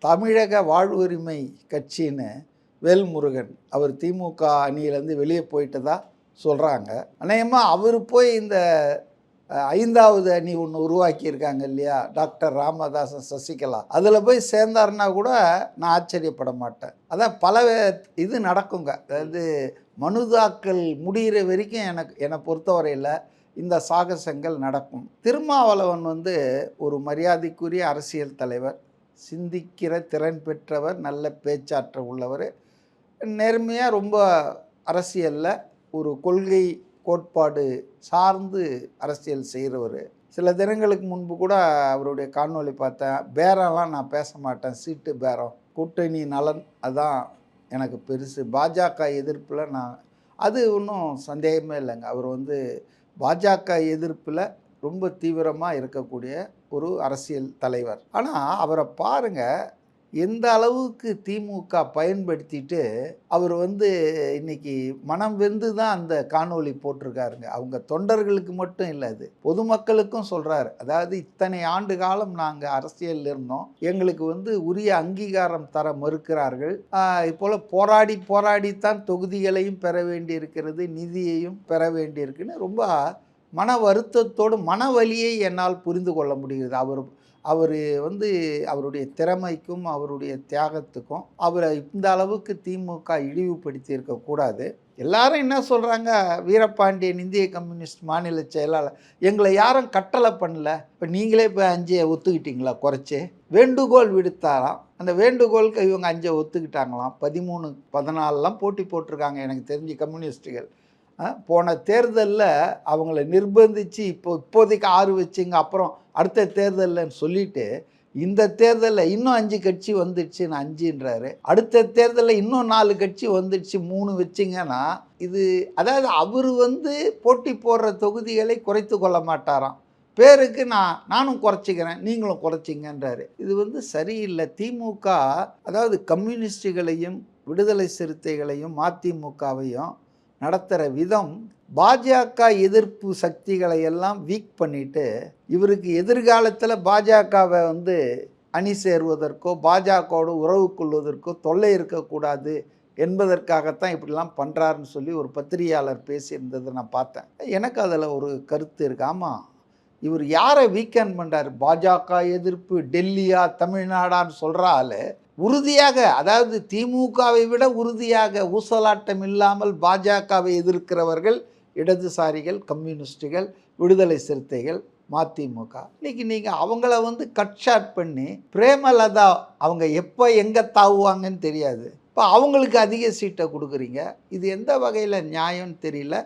தமிழக வாழ்வுரிமை கட்சின்னு வேல்முருகன் அவர் திமுக அணியிலேருந்து வெளியே போயிட்டதா சொல்கிறாங்க. அநேகமாக அவர் போய் இந்த 5வது அணி ஒன்று உருவாக்கியிருக்காங்க இல்லையா, டாக்டர் ராமதாசன் சசிகலா, அதில் போய் சேர்ந்தாருன்னா கூட நான் ஆச்சரியப்பட மாட்டேன். அதான் பல இது நடக்குங்க. அதாவது மனுதாக்கல் முடிகிற வரைக்கும் என்னை பொறுத்தவரையில் இந்த சாகசங்கள் நடக்கும். திருமாவளவன் ஒரு மரியாதைக்குரிய அரசியல் தலைவர், சிந்திக்கிற திறன் பெற்றவர், நல்ல பேச்சாற்றல் உள்ளவர், நேர்மையாக ரொம்ப அரசியலில் ஒரு கொள்கை கோட்பாடு சார்ந்து அரசியல் செய்கிறவர். சில தினங்களுக்கு முன்பு கூட அவருடைய காணொளி பார்த்தேன். பேரம்லாம் நான் பேச மாட்டேன், சீட்டு பேரம், கூட்டணி நலன் அதான் எனக்கு பெருசு, பாஜக எதிர்ப்பில் நான் அது ஒன்றும் சந்தேகமே இல்லைங்க. அவர் பாஜக எதிர்ப்பில் ரொம்ப தீவிரமாக இருக்கக்கூடிய ஒரு அரசியல் தலைவர். ஆனால் அவரை பாருங்கள், எந்த அளவுக்கு திமுக பயன்படுத்திட்டு அவர் இன்னைக்கு மனம் வெந்து தான் அந்த காணொளி போட்டிருக்காருங்க. அவங்க தொண்டர்களுக்கு மட்டும் இல்லை, அது பொதுமக்களுக்கும் சொல்கிறாரு. அதாவது இத்தனை ஆண்டு காலம் நாங்கள் அரசியலில் இருந்தோம், எங்களுக்கு உரிய அங்கீகாரம் தர மறுக்கிறார்கள், இப்போல் போராடித்தான் தொகுதிகளையும் பெற வேண்டியிருக்கிறது, நிதியையும் பெற வேண்டியிருக்குன்னு ரொம்ப மன வருத்தத்தோடு மன வலியை என்னால் புரிந்து கொள்ள முடிகிறது. அவர் அவருடைய திறமைக்கும் அவருடைய தியாகத்துக்கும் அவரை இந்த அளவுக்கு திமுக இழிவுபடுத்தி இருக்கக்கூடாது. எல்லாரும் என்ன சொல்கிறாங்க, வீரபாண்டியன் இந்திய கம்யூனிஸ்ட் மாநில செயலாளர், எங்களை யாரும் கட்டளை பண்ணல, இப்போ நீங்களே இப்போ 5 ஒத்துக்கிட்டீங்களா, குறைச்சி வேண்டுகோள் விடுத்தாராம். அந்த வேண்டுகோளுக்கு இவங்க 5 ஒத்துக்கிட்டாங்களாம். 13 14 போட்டி போட்டிருக்காங்க எனக்கு தெரிஞ்சு கம்யூனிஸ்ட்டுகள். போன தேர்தலில் அவங்கள நிர்பந்தித்து இப்போதைக்கு 6 வச்சுங்க, அப்புறம் அடுத்த தேர்தலில்னு சொல்லிவிட்டு இந்த தேர்தலில் இன்னும் 5 கட்சி வந்துடுச்சுன்னு 5ன்றாரு. அடுத்த தேர்தலில் இன்னும் 4 கட்சி வந்துடுச்சு 3 வச்சிங்கன்னா, இது அதாவது அவர் போட்டி போடுற தொகுதிகளை குறைத்து கொள்ள மாட்டாராம். பேருக்கு நானும் குறைச்சிக்கிறேன், நீங்களும் குறைச்சிங்கன்றாரு. இது சரியில்லை. திமுக அதாவது கம்யூனிஸ்டுகளையும் விடுதலை சிறுத்தைகளையும் மதிமுகவையும் நடத்துகிற விதம் பாஜக எதிர்ப்பு சக்திகளை எல்லாம் வீக் பண்ணிவிட்டு இவருக்கு எதிர்காலத்தில் பாஜகவை அணி சேருவதற்கோ பாஜகவோடு உறவு கொள்வதற்கோ தொல்லை இருக்கக்கூடாது என்பதற்காகத்தான் இப்படிலாம் பண்ணுறாருன்னு சொல்லி ஒரு பத்திரிகையாளர் பேசியிருந்ததை நான் பார்த்தேன். எனக்கு அதில் ஒரு கருத்து இருக்குது. ஆமாம், இவர் யாரை வீக்கெண்ட் பண்ணுறாரு? பாஜக எதிர்ப்பு டெல்லியா தமிழ்நாடான்னு சொல்கிற ஆள் உறுதியாக, அதாவது திமுகவை விட உறுதியாக ஊசலாட்டம் இல்லாமல் பாஜகவை எதிர்க்கிறவர்கள் இடதுசாரிகள், கம்யூனிஸ்டுகள், விடுதலை சிறுத்தைகள், மதிமுக. இன்னைக்கு நீங்கள் அவங்கள கட் ஷாட் பண்ணி பிரேமலதா அவங்க எப்போ எங்கே தாவுவாங்கன்னு தெரியாது, இப்போ அவங்களுக்கு அதிக சீட்டை கொடுக்குறீங்க. இது எந்த வகையில் நியாயம்னு தெரியல.